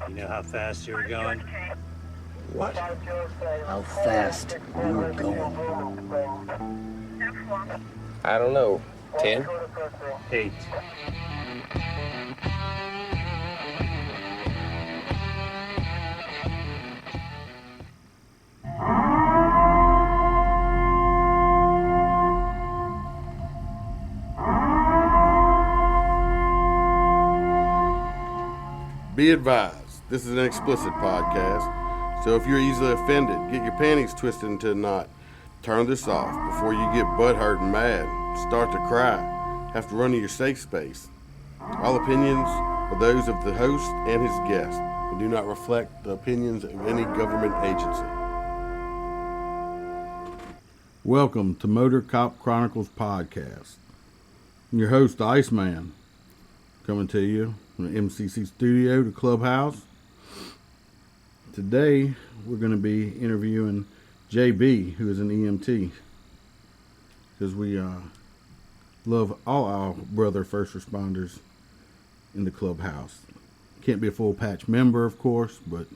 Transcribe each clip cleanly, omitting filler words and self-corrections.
You know how fast you were going? What? How fast you were going? I don't know. 10? 8. Be advised, this is an explicit podcast, so if you're easily offended, get your panties twisted into a knot, turn this off before you get butthurt and mad, start to cry, have to run to your safe space. All opinions are those of the host and his guest and do not reflect the opinions of any government agency. Welcome to Motor Cop Chronicles Podcast. I'm your host, ICEMAN, coming to you from the MCC studio to Clubhouse. Today, we're going to be interviewing JB, who is an EMT, because we love all our brother first responders in the Clubhouse. Can't be a full patch member, of course, but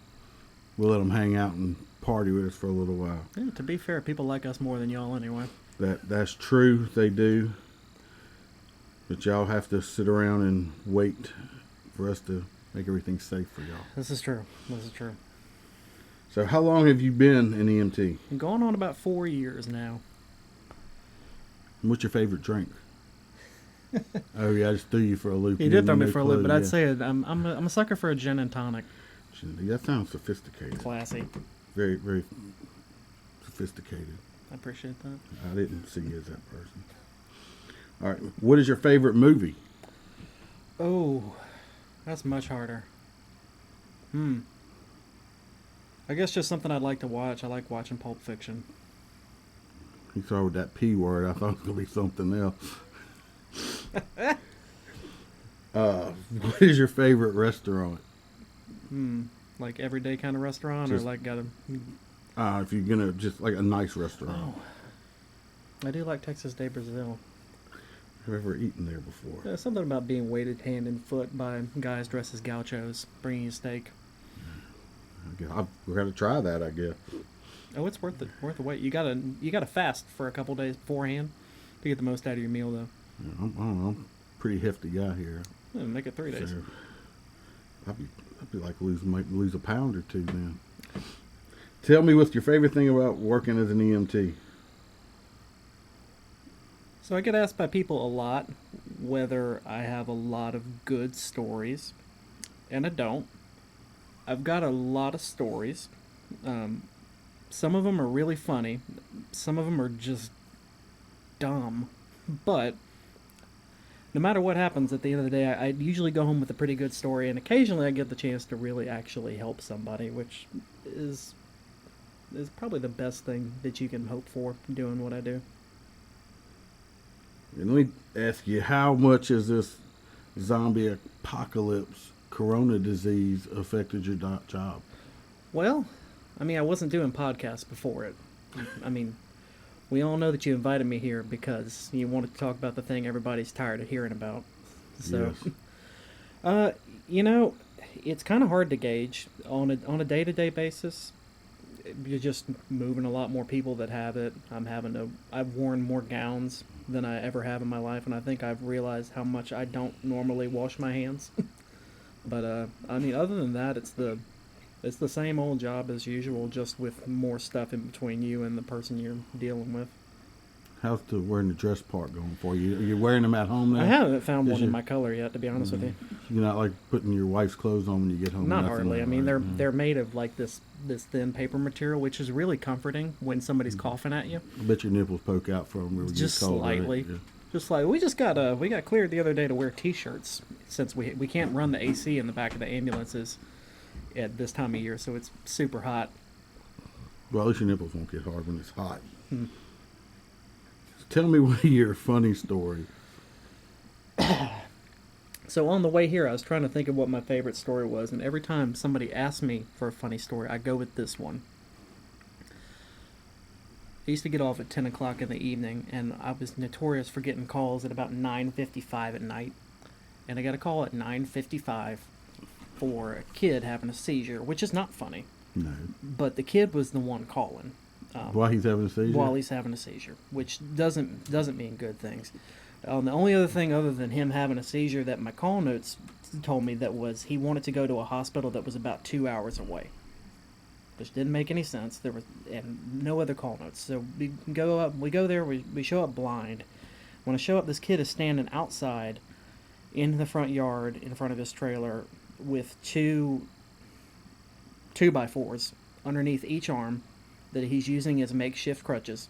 we'll let them hang out and party with us for a little while. Yeah, to be fair, people like us more than y'all anyway. That's true, they do. But y'all have to sit around and wait for us to make everything safe for y'all. This is true. So how long have you been an EMT? I'm going on about 4 years now. And what's your favorite drink? Oh yeah, I just threw you for a loop. You did throw me no for a loop, clue, but I'd yeah. say I'm a sucker for a gin and tonic. That sounds sophisticated. Classy. Very, very sophisticated. I appreciate that. I didn't see you as that person. All right, what is your favorite movie? Oh, that's much harder. I guess just something I'd like to watch. I like watching Pulp Fiction. You started with that P word. I thought it was going to be something else. What is your favorite restaurant? Like everyday kind of restaurant, Just- or like got a. If you're going to just like a nice restaurant. I do like Texas de Brazil. Have you ever eaten there before? There's something about being weighted hand and foot by guys dressed as gauchos, bringing you steak. We're going to try that, I guess. Oh, it's worth the wait. You gotta fast for a couple days beforehand to get the most out of your meal, though. Yeah, I don't know. I'm a pretty hefty guy here. Yeah, make it 3 days. So I'd be like lose a pound or two then. Tell me what's your favorite thing about working as an EMT? So I get asked by people a lot whether I have a lot of good stories, and I don't. I've got a lot of stories. Some of them are really funny. Some of them are just dumb. But no matter what happens at the end of the day, I usually go home with a pretty good story, and occasionally I get the chance to really actually help somebody, which is probably the best thing that you can hope for doing what I do. And let me ask you, how much has this zombie apocalypse, corona disease affected your job? Well, I mean, I wasn't doing podcasts before it. I mean, we all know that you invited me here because you wanted to talk about the thing everybody's tired of hearing about. So, Yes. It's kind of hard to gauge on a day-to-day basis. You're just moving a lot more people that have it. I've worn more gowns than I ever have in my life, and I think I've realized how much I don't normally wash my hands. But I mean, other than that, it's the same old job as usual, just with more stuff in between you and the person you're dealing with. How's the wearing the dress part going for you? Are you wearing them at home now? I haven't found Is one in your- my color yet, to be honest with you. You're not like putting your wife's clothes on when you get home? Not nothing hardly. like I mean, that, they're made of like this thin paper material, which is really comforting when somebody's coughing at you. I bet your nipples poke out from them. Just slightly. Yeah. Just like we got cleared the other day to wear T-shirts since we can't run the AC in the back of the ambulances at this time of year, so it's super hot. Well, at least your nipples won't get hard when it's hot. Tell me one of your funny stories. So on the way here, I was trying to think of what my favorite story was, and every time somebody asks me for a funny story, I go with this one. I used to get off at 10 o'clock in the evening, and I was notorious for getting calls at about 9:55 at night. And I got a call at 9:55 for a kid having a seizure, which is not funny. No. But the kid was the one calling. While he's having a seizure? While he's having a seizure, which doesn't mean good things. The only other thing other than him having a seizure that my call notes told me that was he wanted to go to a hospital that was about 2 hours away, which didn't make any sense. There was and no other call notes. So we go there, we show up blind. When I show up, this kid is standing outside in the front yard in front of his trailer with two 2x4s underneath each arm that he's using as makeshift crutches.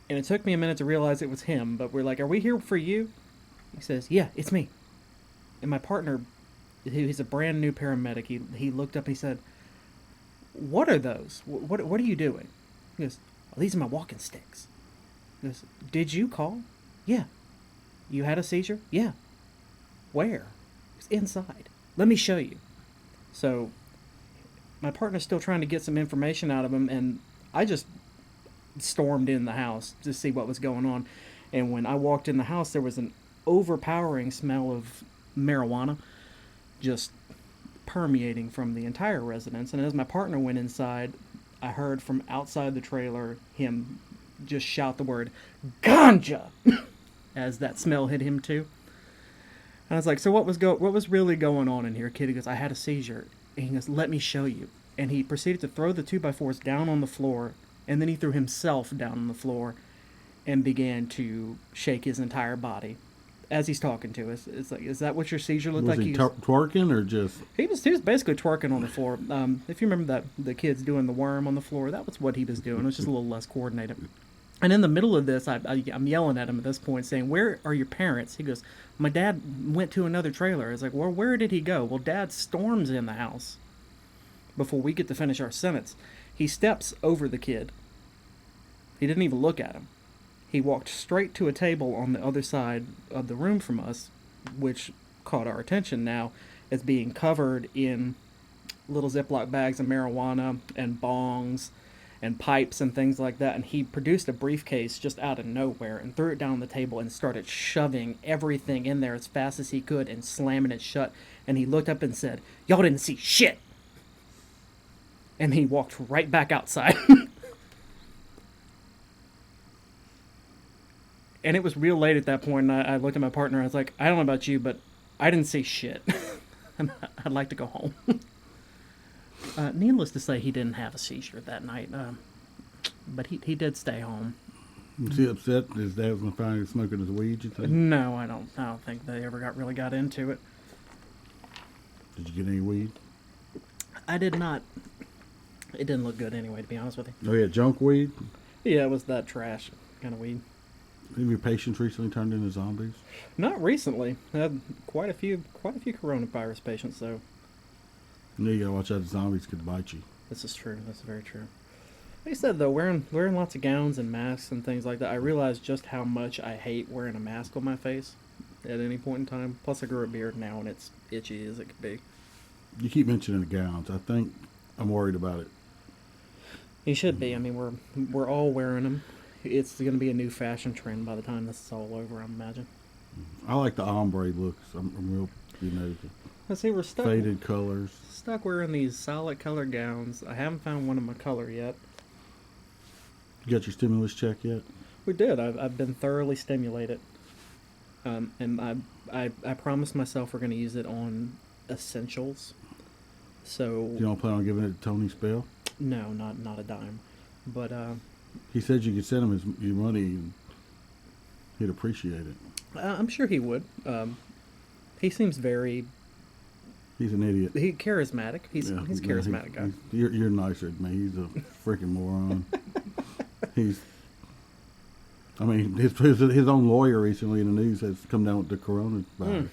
And it took me a minute to realize it was him, but we're like, "Are we here for you?" He says, "Yeah, it's me." And my partner, he's a brand new paramedic, he looked up and he said, "What are those? What are you doing?" He goes, "Oh, these are my walking sticks." He goes, "Did you call?" "Yeah." "You had a seizure?" "Yeah." "Where?" "It's inside." "Let me show you." So my partner's still trying to get some information out of him, and I just stormed in the house to see what was going on. And when I walked in the house, there was an overpowering smell of marijuana just permeating from the entire residence. And as my partner went inside, I heard from outside the trailer him just shout the word "ganja" as that smell hit him too. And I was like, "So what was really going on in here, kid?" He goes, "I had a seizure." And he goes, "Let me show you." And he proceeded to throw the 2x4s down on the floor, and then he threw himself down on the floor and began to shake his entire body as he's talking to us. It's like, "Is that what your seizure looked Was like?" he twerking or just... He was basically twerking on the floor. If you remember the kids doing the worm on the floor, that was what he was doing. It was just a little less coordinated. And in the middle of this, I'm yelling at him at this point, saying, "Where are your parents?" He goes, "My dad went to another trailer." I was like, "Well, where did he go?" "Well, Dad storms in the house." Before we get to finish our sentence, he steps over the kid. He didn't even look at him. He walked straight to a table on the other side of the room from us, which caught our attention now as being covered in little Ziploc bags of marijuana and bongs and pipes and things like that. And he produced a briefcase just out of nowhere and threw it down on the table and started shoving everything in there as fast as he could and slamming it shut. And he looked up and said, "Y'all didn't see shit." And he walked right back outside. And it was real late at that point, and I looked at my partner, and I was like, "I don't know about you, but I didn't see shit. And I'd like to go home." Needless to say, he didn't have a seizure that night, but he did stay home. Was he upset his dad was going to find him smoking his weed, you think? No, I don't think they ever really got into it. Did you get any weed? I did not. It didn't look good anyway, to be honest with you. Oh, yeah, junk weed? Yeah, it was that trash kind of weed. Have your patients recently turned into zombies? Not recently. I had quite a few coronavirus patients, though. You know, you gotta watch out, the zombies could bite you. This is true. That's very true. Like I said, though, wearing lots of gowns and masks and things like that, I realized just how much I hate wearing a mask on my face at any point in time. Plus, I grew a beard now, and it's itchy as it could be. You keep mentioning the gowns. I think I'm worried about it. You should be. I mean, we're all wearing them. It's going to be a new fashion trend by the time this is all over, I imagine. I like the ombre looks. I'm real, Let's see, we're stuck. faded colors. Stuck wearing these solid color gowns. I haven't found one of my color yet. You got your stimulus check yet? We did. I've been thoroughly stimulated. And I promised myself we're going to use it on essentials. So You don't plan on giving it to Tony Spell? no, not a dime. But He said you could send him your money and he'd appreciate it. I'm sure he would. He seems very He's an idiot. charismatic. He's a charismatic guy. You're nicer than me. He's a freaking moron. His own lawyer recently in the news has come down with the coronavirus.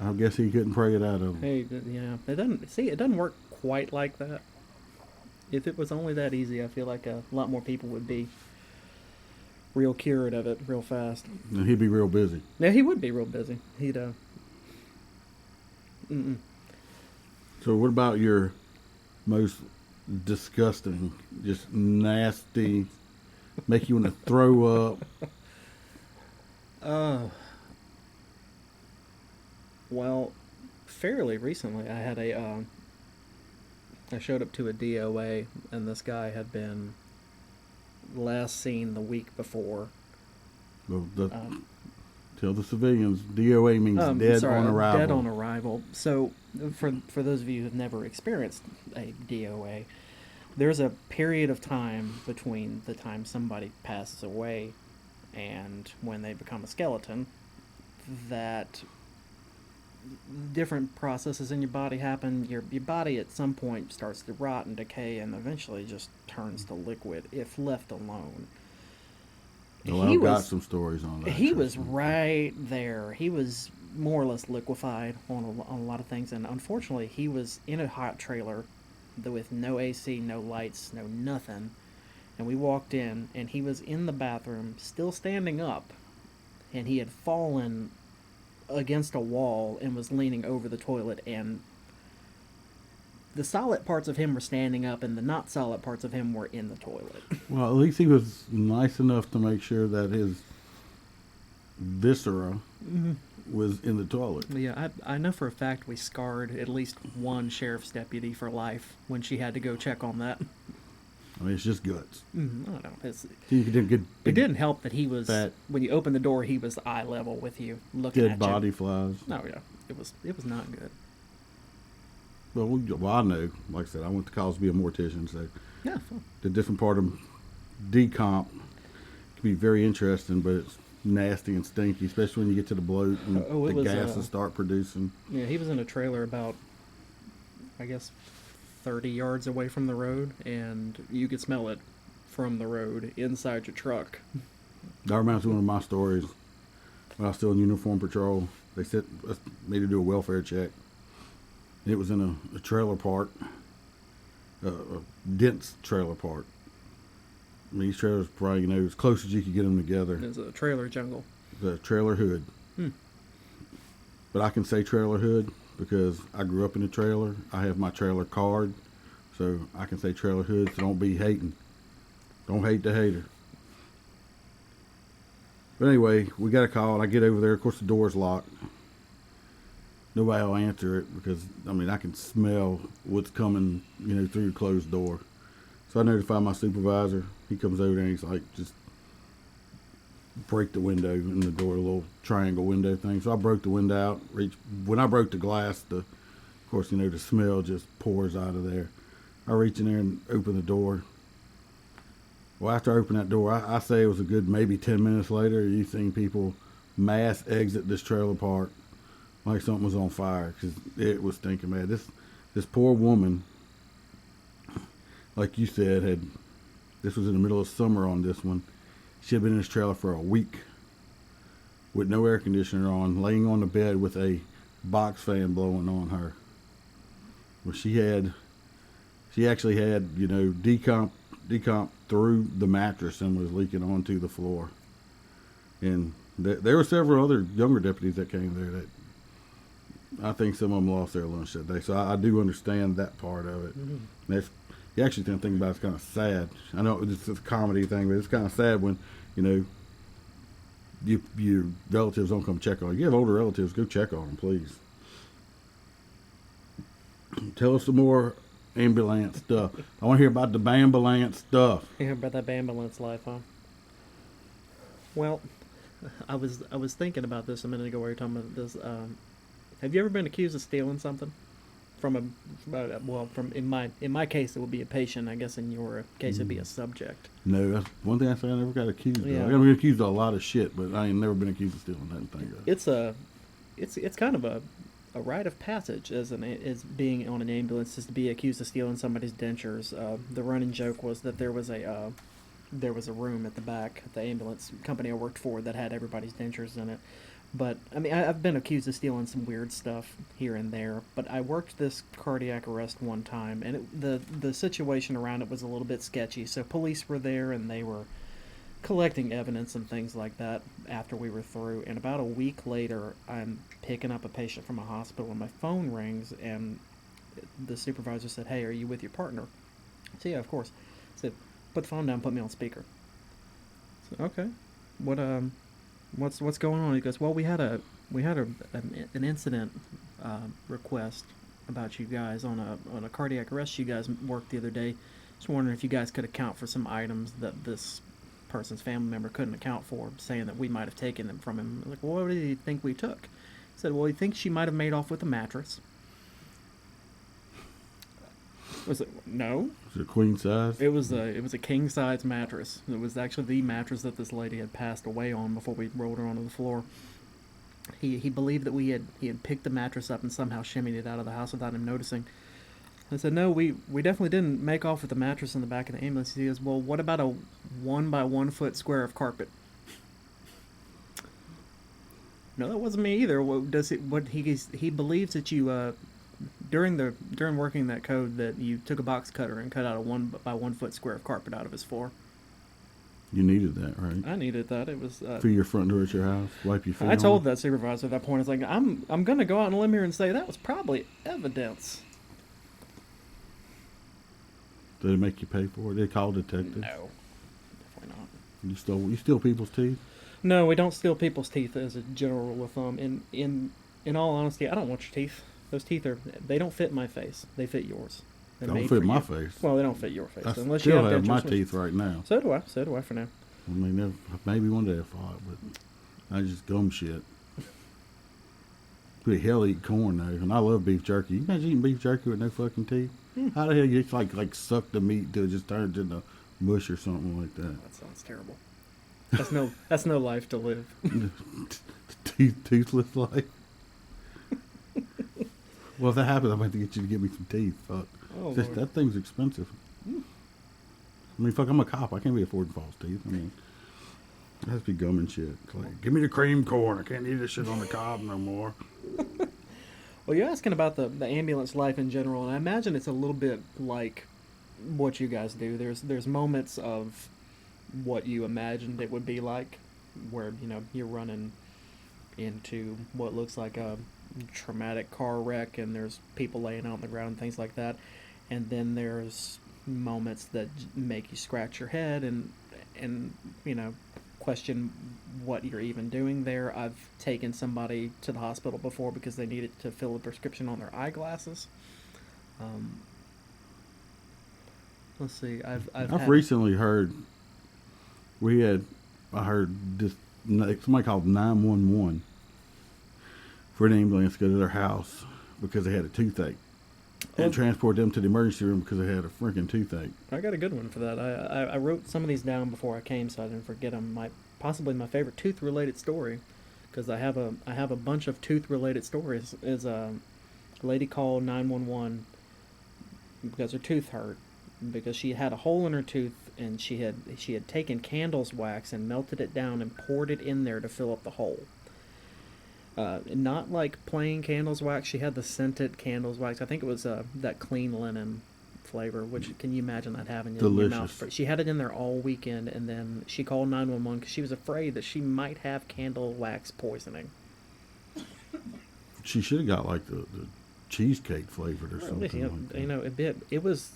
I guess he couldn't pray it out of him. Hey, yeah, it doesn't work quite like that. If it was only that easy, I feel like a lot more people would be real cured of it real fast. And he'd be real busy. Yeah, he would be real busy. He'd So what about your most disgusting, just nasty, make you want to throw up? Well, fairly recently, I showed up to a DOA, and this guy had been last seen the week before. Well, tell the civilians, DOA means dead sorry, on arrival. Dead on arrival. So, for those of you who've never experienced a DOA, there's a period of time between the time somebody passes away and when they become a skeleton that different processes in your body happen. Your body at some point starts to rot and decay and eventually just turns to liquid if left alone. Well, I've got some stories on that. He was right there. He was more or less liquefied on a lot of things, and unfortunately, he was in a hot trailer with no AC, no lights, no nothing. And we walked in, and he was in the bathroom, still standing up, and he had fallen against a wall and was leaning over the toilet, and the solid parts of him were standing up, and the not solid parts of him were in the toilet. Well, at least he was nice enough to make sure that his viscera was in the toilet. Yeah, I know for a fact we scarred at least one sheriff's deputy for life when she had to go check on that. I mean, it's just guts. I don't know. You could get It didn't help that he was, fat, when you opened the door, he was eye level with you, looking dead at body you. flies. No, yeah, it was not good. Well, I know. Like I said, I went to college to be a mortician, so Yeah, fun. the different part of decomp can be very interesting, but it's nasty and stinky, especially when you get to the bloat and Oh, it the was, gases start producing. Yeah, he was in a trailer about, I guess, 30 yards away from the road, and you could smell it from the road inside your truck. That reminds me of one of my stories. When I was still in uniform patrol, they sent me to do a welfare check. It was in a trailer park, a dense trailer park. I mean, these trailers probably, as close as you could get them together. There's a trailer jungle. The trailer hood. But I can say trailer hood because I grew up in a trailer. I have my trailer card, so I can say trailer hood, so don't be hating. Don't hate the hater. But anyway, we got a call, and I get over there. Of course, the door's locked. Nobody will answer it because, I mean, I can smell what's coming, through the closed door. So I notify my supervisor. He comes over there and he's like, just break the window in the door, a little triangle window thing. So I broke the window out. When I broke the glass, of course, the smell just pours out of there. I reach in there and open the door. Well, after I opened that door, I say it was a good maybe 10 minutes later, you seen people mass exit this trailer park like something was on fire because it was stinking bad. This poor woman, like you said, this was in the middle of summer on this one. She had been in this trailer for a week with no air conditioner on, laying on the bed with a box fan blowing on her. Well, she actually had, decomp through the mattress and was leaking onto the floor. And there were several other younger deputies that came there that I think some of them lost their lunch that day. So I do understand that part of it. You actually didn't think about it's kind of sad. I know it's a comedy thing, but it's kind of sad when, your relatives don't come check on you. You have older relatives, go check on them, please. Tell us some more ambulance stuff. I want to hear about the ambulance stuff. You hear about that ambulance life, huh? Well, I was thinking about this a minute ago while you were talking about this. Have you ever been accused of stealing something from in my case it would be a patient. I guess in your case it'd be a subject. No, that's one thing I say I never got accused of. Yeah. I got been accused of a lot of shit, but I ain't never been accused of stealing anything. It's kind of a rite of passage as being on an ambulance is to be accused of stealing somebody's dentures. The running joke was that there was a room at the back at the ambulance company I worked for that had everybody's dentures in it. But, I mean, I've been accused of stealing some weird stuff here and there, but I worked this cardiac arrest one time, and the situation around it was a little bit sketchy. So police were there, and they were collecting evidence and things like that after we were through. And about a week later, I'm picking up a patient from a hospital, and my phone rings, and the supervisor said, "Hey, are you with your partner?" I said, "Yeah, of course." I said, "Put the phone down, put me on speaker." I said, "Okay. What's going on?" He goes, "Well, we had a we had an incident request about you guys on a cardiac arrest you guys worked the other day. Just wondering if you guys could account for some items that this person's family member couldn't account for, saying that we might have taken them from him. Like, well, what do you think we took? He said, well, he thinks she might have made off with a mattress. Was it no? Was it queen size? It was a king size mattress. It was actually the mattress that this lady had passed away on before we rolled her onto the floor. He believed that he had picked the mattress up and somehow shimmied it out of the house without him noticing. I said, no, we definitely didn't make off with the mattress in the back of the ambulance. He goes, well, what about a 1 by 1 foot square of carpet? No, that wasn't me either. He believes that you during working that code that you took a box cutter and cut out a 1 by 1 foot square of carpet out of his floor. You needed that, right? I needed that. It was for your front door at your house. Wipe your feet. I told that supervisor at that point, I was like, I'm gonna go out on a limb here and say that was probably evidence. Did it make you pay for it? Did they call detectives? No, definitely not. You steal people's teeth? No, we don't steal people's teeth as a general rule of thumb. In all honesty, I don't want your teeth. Those teeth they don't fit my face. They fit yours. They don't fit my face. Well, they don't fit your face. I Unless still you have my teeth right now. So do I. So do I for now. I mean, maybe one day I'll fall out, but I just gum shit. Pretty hell eat corn though, and I love beef jerky. You imagine eating beef jerky with no fucking teeth? How the hell you just like suck the meat till it just turns into mush or something like that? That sounds terrible. That's no life to live. Toothless life. Well, if that happens, I'm going to have to get you to get me some teeth. Fuck. Oh, That thing's expensive. I mean, fuck, I'm a cop. I can't be affording false teeth. I mean, it has to be gum and shit. It's like, give me the cream corn. I can't eat this shit on the cob no more. Well, you're asking about the ambulance life in general, and I imagine it's a little bit like what you guys do. There's moments of what you imagined it would be like, where you're running into what looks like a traumatic car wreck, and there's people laying out on the ground and things like that, and then there's moments that make you scratch your head and question what you're even doing there. I've taken somebody to the hospital before because they needed to fill a prescription on their eyeglasses. Let's see. I've recently heard. I heard this. Somebody called 911 for an ambulance to go to their house because they had a toothache and transport them to the emergency room because they had a freaking toothache. I got a good one for that. I wrote some of these down before I came so I didn't forget them. Possibly my favorite tooth-related story, because I have a bunch of tooth-related stories, is a lady called 911 because her tooth hurt, because she had a hole in her tooth and she had taken candles wax and melted it down and poured it in there to fill up the hole. Not like plain candles wax. She had the scented candles wax. I think it was that clean linen flavor, which can you imagine that having in your mouth? She had it in there all weekend, and then she called 911 because she was afraid that she might have candle wax poisoning. She should have got like the cheesecake flavored or something. It was.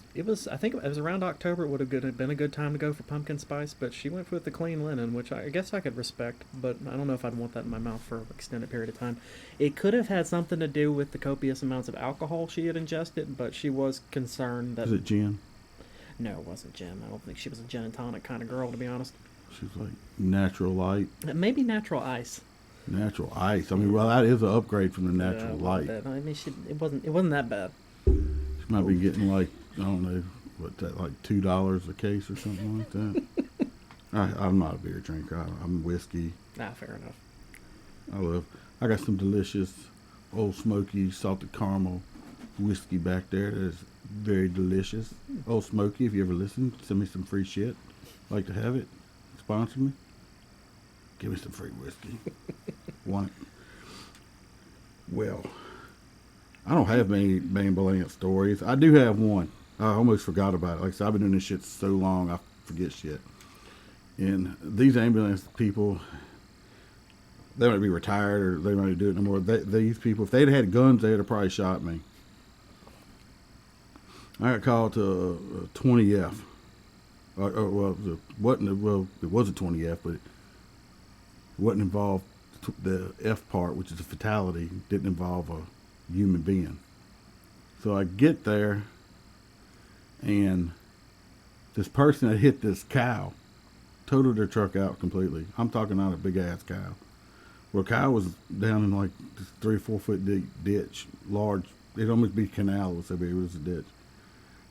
I think it was around October. It would have been a good time to go for pumpkin spice, but she went with the clean linen, which I guess I could respect. But I don't know if I'd want that in my mouth for an extended period of time. It could have had something to do with the copious amounts of alcohol she had ingested, but she was concerned that. Was it gin? No, it wasn't gin. I don't think she was a gin and tonic kind of girl, to be honest. She was like natural light. Maybe natural ice. Natural ice. I mean, well, that is an upgrade from the natural light. I mean, it wasn't that bad. She might be getting like, I don't know, like $2 a case or something like that. I'm not a beer drinker. I'm whiskey. Fair enough. I got some delicious Old Smoky salted caramel whiskey back there that is very delicious. Old Smoky, if you ever listen, send me some free shit. Like to have it. Sponsor me. Give me some free whiskey. Want it? Well, I don't have many ambulance stories. I do have one. I almost forgot about it. Like I said, I've been doing this shit so long, I forget shit. And these ambulance people, they might be retired or they might do it no more. These people, if they'd had guns, they'd have probably shot me. I got called to 20F. It was a 20F, but it wasn't involved the F part, which is a fatality, didn't involve a human being. So I get there, and this person that hit this cow totaled their truck out completely. I'm talking not a big ass cow. Well, cow was down in like this 3 or 4 foot deep ditch, large. It'd almost be a canal. It was so big. It was a ditch.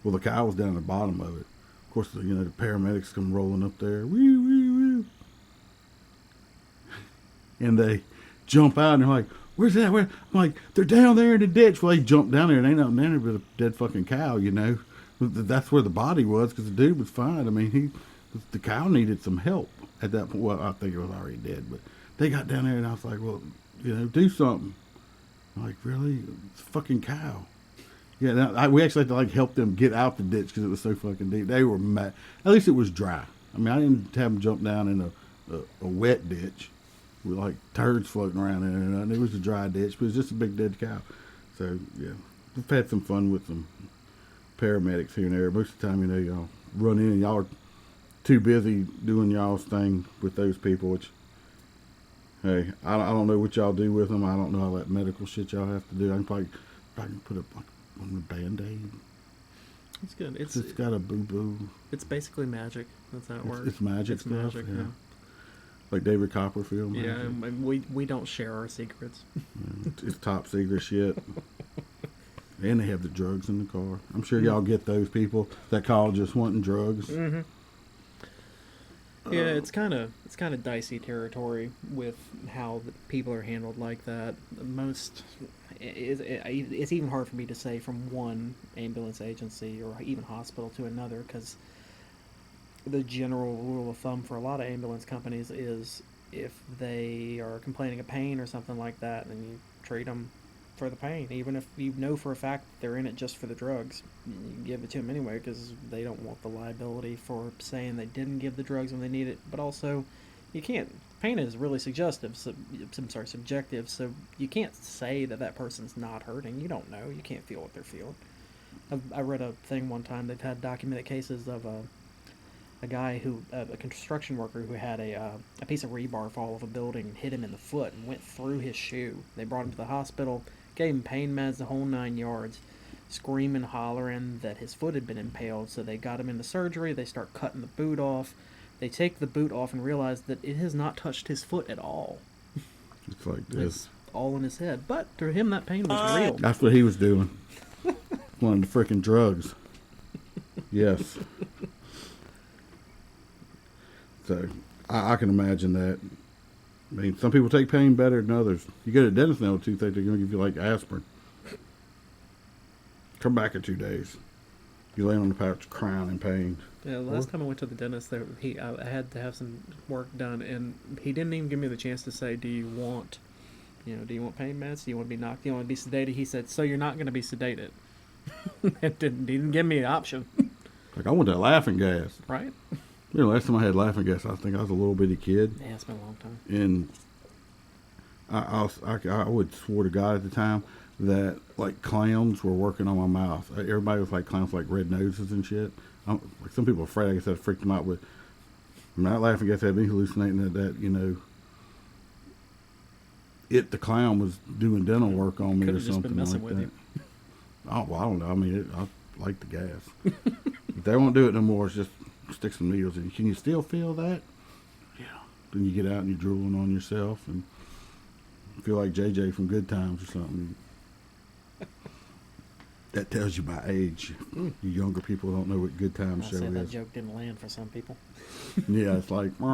Well, the cow was down at the bottom of it. Of course, the paramedics come rolling up there. Woo, woo, woo. And they jump out and they're like, "Where's that?" I'm like, "They're down there in the ditch." Well, they jumped down there and ain't nothing down there but a dead fucking cow, That's where the body was because the dude was fine. I mean, the cow needed some help at that point. Well, I think it was already dead, but they got down there and I was like, "Well, do something." I'm like, "Really? It's a fucking cow." Yeah, we actually had to like help them get out the ditch because it was so fucking deep. They were mad. At least it was dry. I mean, I didn't have them jump down in a wet ditch with like turds floating around in it. And it was a dry ditch, but it was just a big dead cow. So yeah, we've had some fun with some paramedics here and there. Most of the time, y'all run in and y'all are too busy doing y'all's thing with those people. Which, hey, I don't know what y'all do with them. I don't know all that medical shit y'all have to do. I can probably put up like on the Band-Aid. It's good. It's got a boo-boo. It's basically magic. That's how it works. It's magic It's stuff. magic, yeah. Like David Copperfield. Yeah, Magic. and we don't share our secrets. It's top secret shit. And they have the drugs in the car. I'm sure y'all get those people that call just wanting drugs. Mm-hmm. Yeah, it's kind of dicey territory with how the people are handled like that. It's even hard for me to say from one ambulance agency or even hospital to another, because the general rule of thumb for a lot of ambulance companies is if they are complaining of pain or something like that, then you treat them for the pain, even if you know for a fact they're in it just for the drugs. You give it to them anyway because they don't want the liability for saying they didn't give the drugs when they need it. But also, you can't. Pain is really subjective, so you can't say that person's not hurting. You don't know. You can't feel what they're feeling. I read a thing one time. They've had documented cases of a guy a construction worker who had a piece of rebar fall off a building and hit him in the foot and went through his shoe. They brought him to the hospital, gave him pain meds, the whole 9 yards, screaming, hollering that his foot had been impaled. So they got him into surgery. They start cutting the boot off. They take the boot off and realize that it has not touched his foot at all. It's like this. It's all in his head. But to him, that pain was real. That's what he was doing. Wanting the freaking drugs. Yes. So, I can imagine that. I mean, some people take pain better than others. You go to the dentist now with toothache, they're going to give you like aspirin. Come back in 2 days. You lay on the couch crying in pain. Yeah, last time I went to the dentist, I had to have some work done, and he didn't even give me the chance to say, do you want pain meds? Do you want to be knocked? Do you want to be sedated? He said, so you're not going to be sedated. He didn't give me an option. Like, I want that laughing gas. Right? Last time I had laughing gas, I think I was a little bitty kid. Yeah, it's been a long time. And I would swore to God at the time that like clowns were working on my mouth. Everybody was like clowns, like red noses and shit. Like some people are afraid. I guess that freaked them out. But I'm not laughing. I guess I'd be hallucinating that the clown was doing dental work on me or something just been messing like with that. you. Oh, well, I don't know. I mean, I like the gas. If they won't do it no more, it's just stick some needles in. Can you still feel that? Yeah. Then you get out and you're drooling on yourself and feel like JJ from Good Times or something. That tells you my age. You younger people don't know what Good Times show said that is. joke didn't land for some people. Yeah, it's like. So,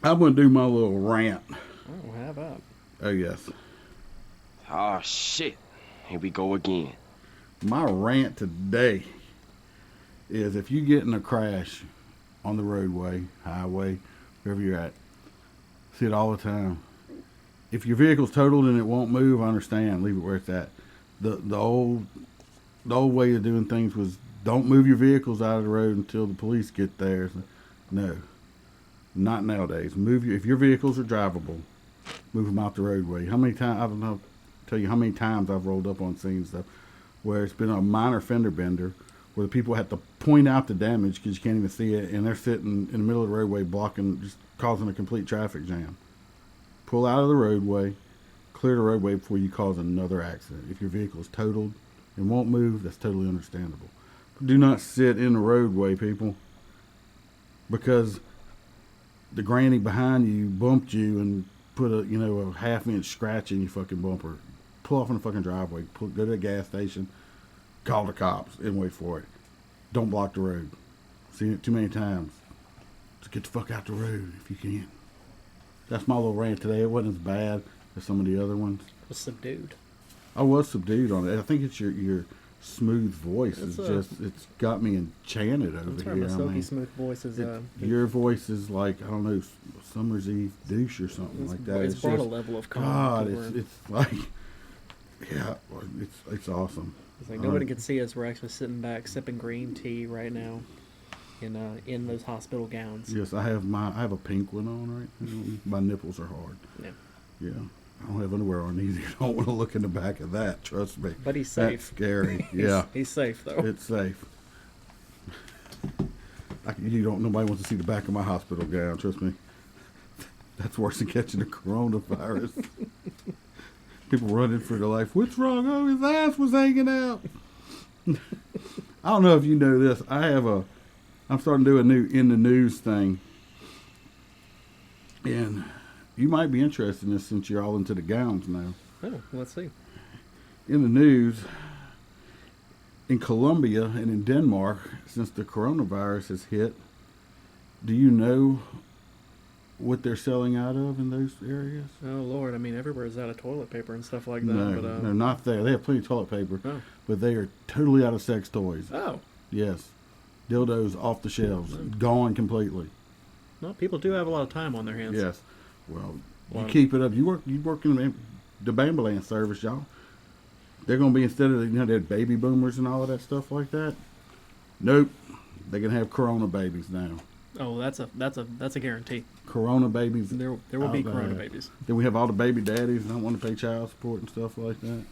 I'm going to do my little rant. Oh, how about? Oh, yes. Oh, shit. Here we go again. My rant today is if you get in a crash on the roadway, highway, wherever you're at, see it all the time. If your vehicle's totaled and it won't move, I understand. Leave it where it's at. The old way of doing things was don't move your vehicles out of the road until the police get there. No, not nowadays. If your vehicles are drivable, move them out the roadway. How many times? I don't know. Tell you how many times I've rolled up on scenes stuff where it's been a minor fender bender where the people have to point out the damage because you can't even see it, and they're sitting in the middle of the roadway blocking, just causing a complete traffic jam. Pull out of the roadway, clear the roadway before you cause another accident. If your vehicle is totaled and won't move, that's totally understandable. But do not sit in the roadway, people, because the granny behind you bumped you and put a half-inch scratch in your fucking bumper. Pull off in the fucking driveway. Go to the gas station. Call the cops and wait for it. Don't block the road. Seen it too many times. Just get the fuck out the road if you can. That's my little rant today. It wasn't as bad as some of the other ones. It was subdued. I was subdued on it. I think it's your smooth voice. It's got me enchanted over That's here. right, my silky smooth voice is... your voice is like, I don't know, Summer's Eve douche or something like that. It's brought just, a level of calm. God, it's like, yeah, it's awesome. It's like nobody can see us. We're actually sitting back sipping green tea right now in those hospital gowns. Yes, I have a pink one on right now. My nipples are hard. Yeah. I don't have underwear on either. You don't want to look in the back of that, trust me. But he's safe. That's scary. Yeah. He's safe though. It's safe. Nobody wants to see the back of my hospital gown, trust me. That's worse than catching the coronavirus. People running for their life. What's wrong? Oh, his ass was hanging out. I don't know if you know this. I'm starting to do a new in the news thing. And you might be interested in this since you're all into the gowns now. Oh, let's see. In the news, in Colombia and in Denmark, since the coronavirus has hit, do you know what they're selling out of in those areas? Oh Lord, I mean everywhere's out of toilet paper and stuff like that. No, not there. They have plenty of toilet paper, but they are totally out of sex toys. Oh, yes, dildos off the shelves, gone completely. Well, people do have a lot of time on their hands. Yes, well, you keep it up. You work in the ambulance service, y'all. They're gonna be, instead of that baby boomers and all of that stuff like that. Nope, they can have Corona babies now. Oh, that's a guarantee. Corona babies. There will be Corona babies. Then we have all the baby daddies that don't want to pay child support and stuff like that.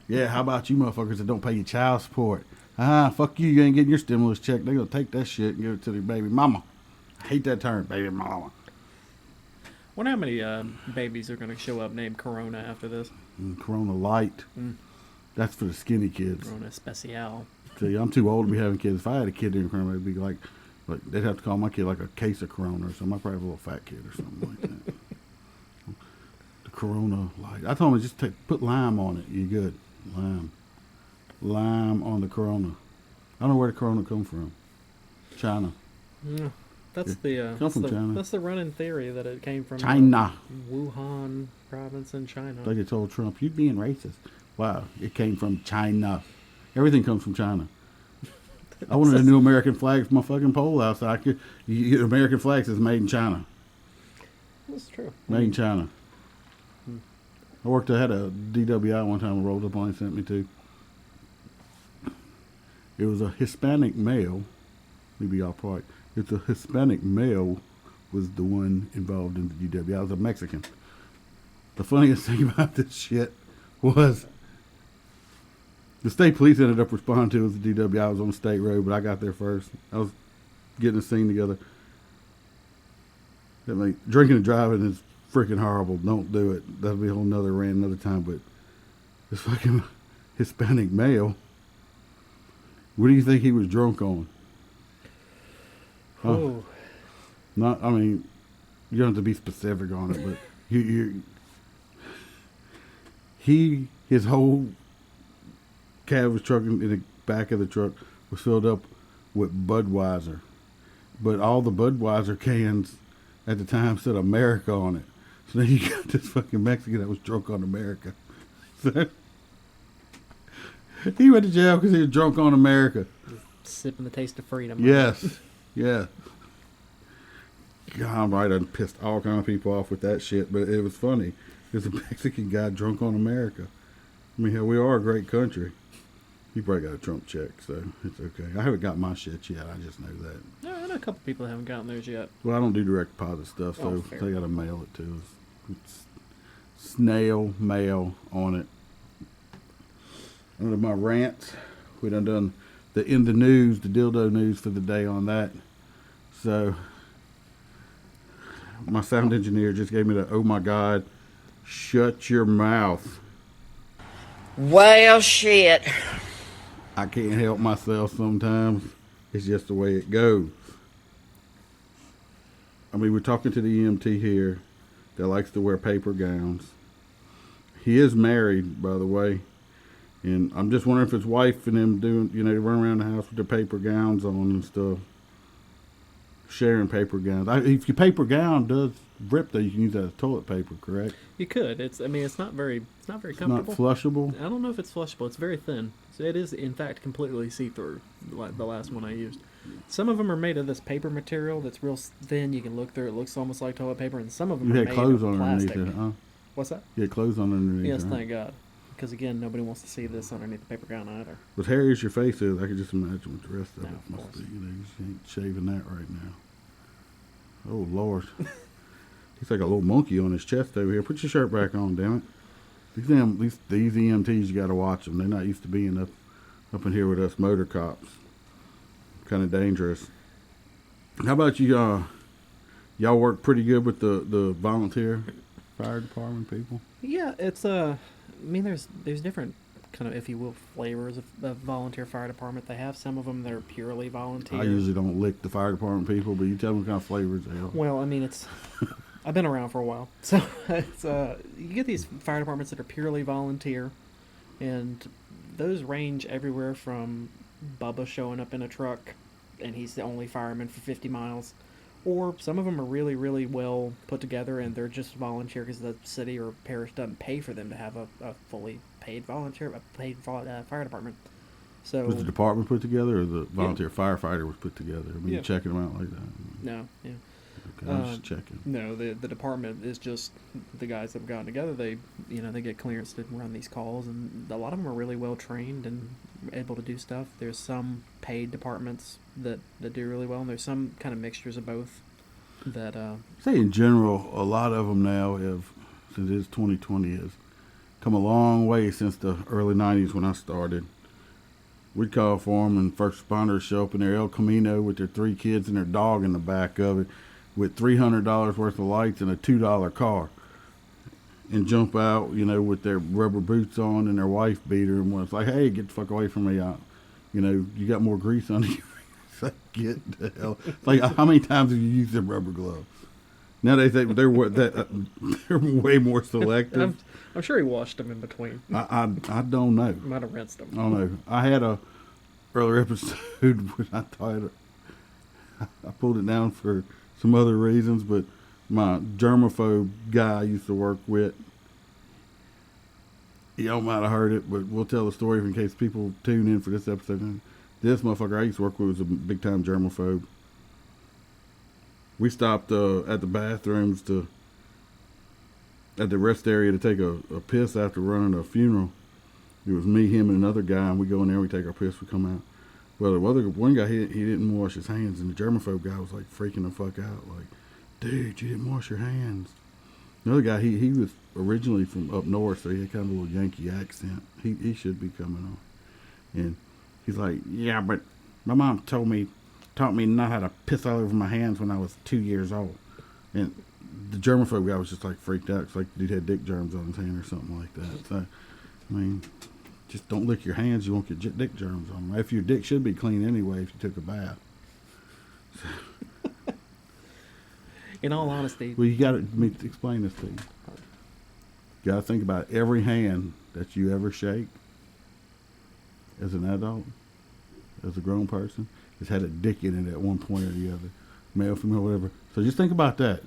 Yeah, how about you motherfuckers that don't pay your child support? Fuck you. You ain't getting your stimulus check. They're going to take that shit and give it to their baby mama. I hate that term, baby mama. Wonder how many babies are going to show up named Corona after this. Corona Light. That's for the skinny kids. Corona Special. See, I'm too old to be having kids. If I had a kid during Corona, it'd be like they'd have to call my kid like a case of Corona or something. I'd probably have a little fat kid or something like that. The Corona Light. I told him just put lime on it. You're good. Lime on the Corona. I don't know where the Corona come from. China. Yeah, that's China. That's the running theory that it came from China. Wuhan province in China. Like they told Trump, you're being racist. Wow, it came from China. Everything comes from China. I wanted a new American flag for my fucking pole outside. American flag says made in China. That's true. Made in China. I had a DWI one time, rolled up on and sent me to. It was a Hispanic male. Maybe y'all probably. It's a Hispanic male was the one involved in the DWI. I was a Mexican. The funniest thing about this shit was the state police ended up responding to it as the DWI. I was on the state road, but I got there first. I was getting a scene together. I mean, drinking and driving is freaking horrible. Don't do it. That'll be a whole nother rant another time. But this fucking Hispanic male, what do you think he was drunk on? Oh. Not, I mean, you don't have to be specific on it, but his whole cab was truck in the back of the truck was filled up with Budweiser, but all the Budweiser cans at the time said America on it. So then you got this fucking Mexican that was drunk on America. So he went to jail because he was drunk on America. Sipping the taste of freedom. Yes. Yeah. God, I done pissed all kind of people off with that shit, but it was funny. There's a Mexican guy drunk on America. I mean, hell, we are a great country. He probably got a Trump check, so it's okay. I haven't got my shit yet. I just know that. Yeah, I know a couple people that haven't gotten theirs yet. Well, I don't do direct deposit stuff, so they got to mail it to us. It's snail mail on it. Under my rants, we done in the news, the dildo news for the day on that. So my sound engineer just gave me the oh my god, shut your mouth. Well, shit. I can't help myself sometimes. It's just the way it goes. I mean, we're talking to the EMT here that likes to wear paper gowns. He is married, by the way. And I'm just wondering if his wife and him doing, they run around the house with their paper gowns on and stuff. Sharing paper gowns. If your paper gown does rip, though, you can use that as toilet paper, correct? You could. It's not very It's comfortable. not flushable. I don't know if it's flushable. It's very thin. So it is, in fact, completely see-through, like the last one I used. Some of them are made of this paper material that's real thin. You can look through it. It looks almost like toilet paper. And some of them You are had made clothes of on plastic. underneath it, huh? What's that? You had clothes on underneath Yes, it, huh? thank God. Because, again, nobody wants to see this underneath the paper gown either. As hairy as your face is, I could just imagine what the rest of No, it of must course. be. You just ain't shaving that right now. Oh, Lord. He's like a little monkey on his chest over here. Put your shirt back on, damn it. These EMTs, you got to watch them. They're not used to being up in here with us motor cops. Kind of dangerous. How about you? Y'all work pretty good with the volunteer fire department people? Yeah, it's I mean, there's different kind of, if you will, flavors of volunteer fire department. They have some of them that are purely volunteer. I usually don't lick the fire department people, but you tell them what kind of flavors they are. Well, I mean, it's I've been around for a while, so it's you get these fire departments that are purely volunteer, and those range everywhere from Bubba showing up in a truck, and he's the only fireman for 50 miles. Or some of them are really, really well put together, and they're just volunteer because the city or parish doesn't pay for them to have a fully paid fire department. So Was the department put together, or the volunteer firefighter was put together? I mean, Yeah. checking them out like that. no, yeah, Okay, I'm just checking. no. The department is just the guys that have gotten together. They get clearance to run these calls, and a lot of them are really well trained and able to do stuff. There's some paid departments that do really well, and there's some kind of mixtures of both. That Say in general, a lot of them now have, since it's 2020, has come a long way since the early 90s when I started. We'd call for them, and first responders show up in their El Camino with their 3 kids and their dog in the back of it, with $300 worth of lights and a $2 car, and jump out, with their rubber boots on and their wife beater, and it's like, hey, get the fuck away from me! You got more grease on you. It's like, get the hell! Like, how many times have you used them rubber gloves? Now they think they're way more selective. I'm sure he washed them in between. I don't know. Might have rinsed them. I don't know. I had a earlier episode when I thought I pulled it down for some other reasons, but my germaphobe guy I used to work with, y'all might have heard it, but we'll tell the story in case people tune in for this episode. This motherfucker I used to work with was a big time germaphobe. We stopped at the bathrooms at the rest area to take a piss after running a funeral. It was me, him, and another guy, and we go in there, we take our piss, we come out. Well, one guy, he didn't wash his hands, and the germaphobe guy was like freaking the fuck out, like, dude, you didn't wash your hands. The other guy, he was originally from up north, so he had kind of a little Yankee accent. He should be coming on. And he's like, yeah, but my mom taught me not how to piss all over my hands when I was 2 years old. And the germaphobe guy was just like freaked out. It's like the dude had dick germs on his hand or something like that. So, I mean, just don't lick your hands. You won't get dick germs on them. If your dick should be clean anyway if you took a bath. In all honesty, Well, you got to explain this to you. You got to think about every hand that you ever shake as an adult, as a grown person, has had a dick in it at one point or the other, male, female, whatever. So just think about that.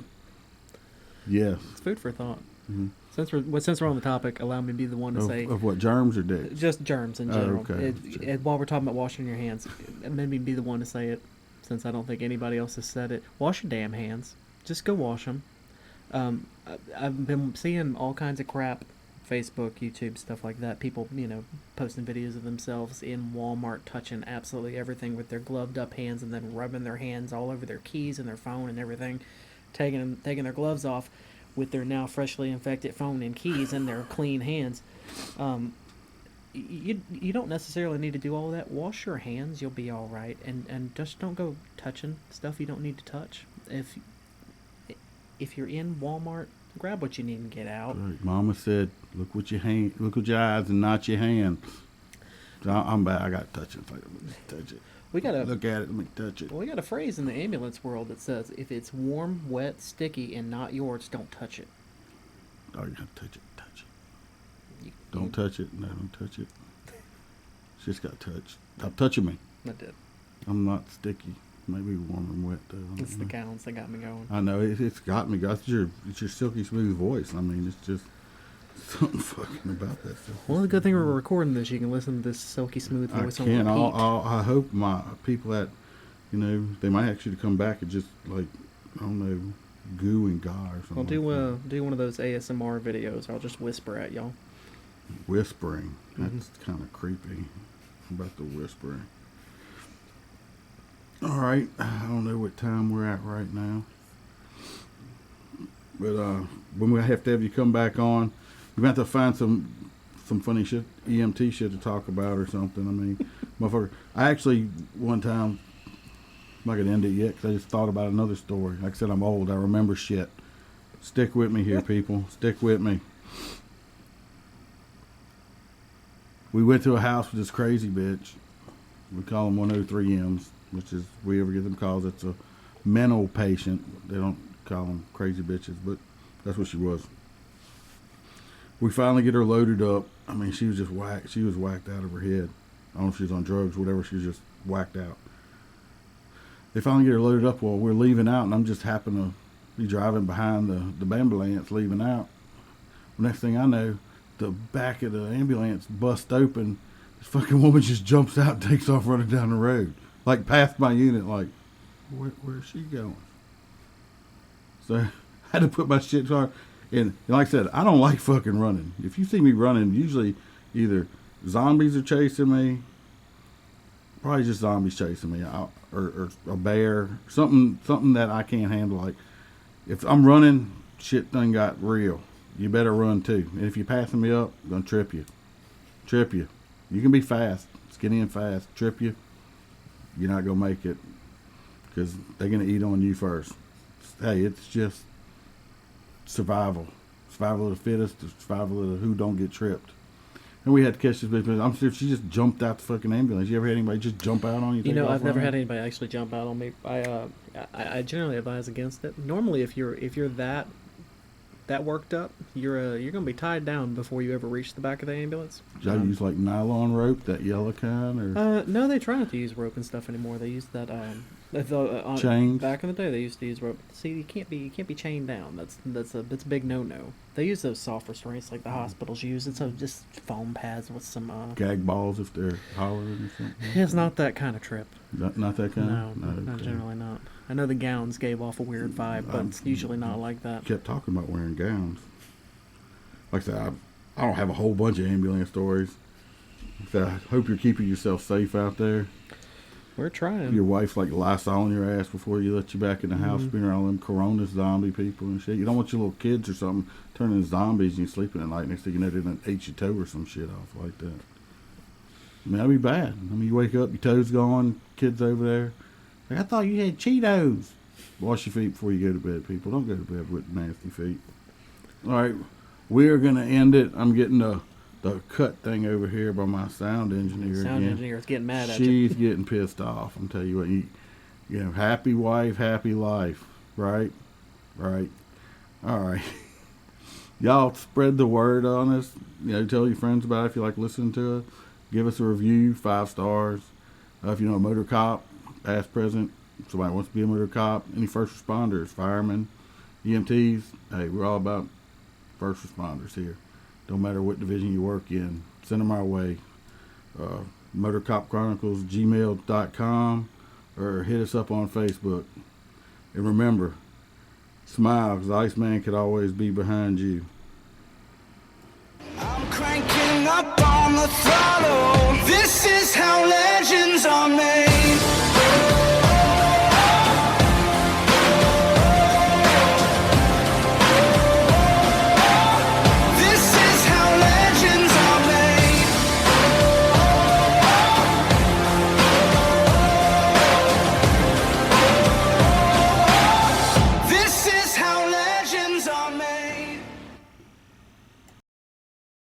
Yes. it's food for thought. Mm-hmm. Since we're on the topic, allow me to be the one to say Of what, germs or dicks? just germs in Oh, general. okay. While we're talking about washing your hands, let me be the one to say it, since I don't think anybody else has said it. Wash your damn hands. Just go wash them. I've been seeing all kinds of crap, Facebook, YouTube, stuff like that. People, posting videos of themselves in Walmart touching absolutely everything with their gloved up hands and then rubbing their hands all over their keys and their phone and everything, taking their gloves off with their now freshly infected phone and keys and their clean hands. you don't necessarily need to do all that. Wash your hands, you'll be all right, and just don't go touching stuff you don't need to touch. If you're in Walmart, grab what you need and get out. Right. Mama said, "Look with your eyes and not your hands." So I'm bad. I got to touch it. Let me touch it. We got a Look at it. Let me touch it. we got a phrase in the ambulance world that says, "If it's warm, wet, sticky, and not yours, don't touch it." Oh, you got to touch it. Touch it. You, Don't touch it. No, don't touch it. It's just got touched. Stop touching me. I did. I'm not sticky. Maybe warm and wet though. I It's don't the know. gowns that got me going. I know it's got me. It's your silky smooth voice. I mean, it's just something fucking about that stuff. Well, the good thing we're recording this, you can listen to this silky smooth I voice on can't. repeat. I hope my people that, they might actually come back and just like, I don't know, goo and gar or something. I'll do like do one of those ASMR videos. I'll just whisper at y'all. that. Whispering. That's kind of creepy. About the whispering. All right. I don't know what time we're at right now. But when we have to have you come back on, we're going to have to find some funny shit, EMT shit to talk about or something. I mean, motherfucker. I actually, one time, I'm not going to end it yet because I just thought about another story. Like I said, I'm old. I remember shit. Stick with me here, people. Stick with me. We went to a house with this crazy bitch. We call them 103Ms, which is, if we ever get them calls, it's a mental patient. They don't call them crazy bitches, but that's what she was. We finally get her loaded up. I mean, she was just whacked. She was whacked out of her head. I don't know if she was on drugs or whatever. She was just whacked out. They finally get her loaded up while we're leaving out, and I'm just happen to be driving behind the ambulance leaving out. Next thing I know, the back of the ambulance bust open. This fucking woman just jumps out and takes off running down the road. Like, past my unit, like, where's she going? So, I had to put my shit car. And like I said, I don't like fucking running. If you see me running, usually either zombies are chasing me, probably just zombies chasing me, or a bear, something that I can't handle. Like, if I'm running, shit done got real. You better run too. And if you're passing me up, I'm gonna trip you. Trip you. You can be fast, skinny and fast. Trip you, you're not gonna make it, because they're gonna eat on you first. Hey, it's just survival of the fittest, survival of the who don't get tripped. And we had to catch this bitch. I'm serious, she just jumped out the fucking ambulance. You ever had anybody just jump out on you? You know, I've never had any. anybody actually jump out on me. I generally advise against it. Normally, if you're that worked up, you're gonna be tied down before you ever reach the back of the ambulance. Did y'all use like nylon rope, that yellow kind, or No, they try not to use rope and stuff anymore. They use that chains? back in the day. They used to use rope. See, you can't be chained down. That's a big no. They use those soft restraints like the hospitals use. It's just foam pads with some gag balls if they're hollering or something? It's not that kind of trip. Not that kind. No, Okay. generally not. I know the gowns gave off a weird vibe, but it's usually not like that. Kept talking about wearing gowns. Like I said, I don't have a whole bunch of ambulance stories. So I hope you're keeping yourself safe out there. We're trying. Your wife's like Lysoling your ass before you let you back in the house, being around all them corona zombie people and shit. You don't want your little kids or something turning into zombies and you're sleeping at night. Next thing you know, they done ate your toe or some shit off like that. I mean, that'd be bad. I mean, you wake up, your toe's gone, kids over there. Like, I thought you had Cheetos. Wash your feet before you go to bed, people. Don't go to bed with nasty feet. All right, we are going to end it. I'm getting the cut thing over here by my sound engineer Sound again. engineer is getting mad at you. She's getting pissed off. I'm telling you what, you know, happy wife, happy life, right? Right. All right. Y'all spread the word on us. You know, tell your friends about it if you like listening to it. Give us a review, 5 stars. If you know a motor cop, past, present, somebody wants to be a motor cop, any first responders, firemen, EMTs, hey, we're all about first responders here. Don't matter what division you work in. Send them our way. MotorCopChronicles@gmail.com or hit us up on Facebook. And remember, smile, because the Iceman could always be behind you. I'm cranking up on the throttle.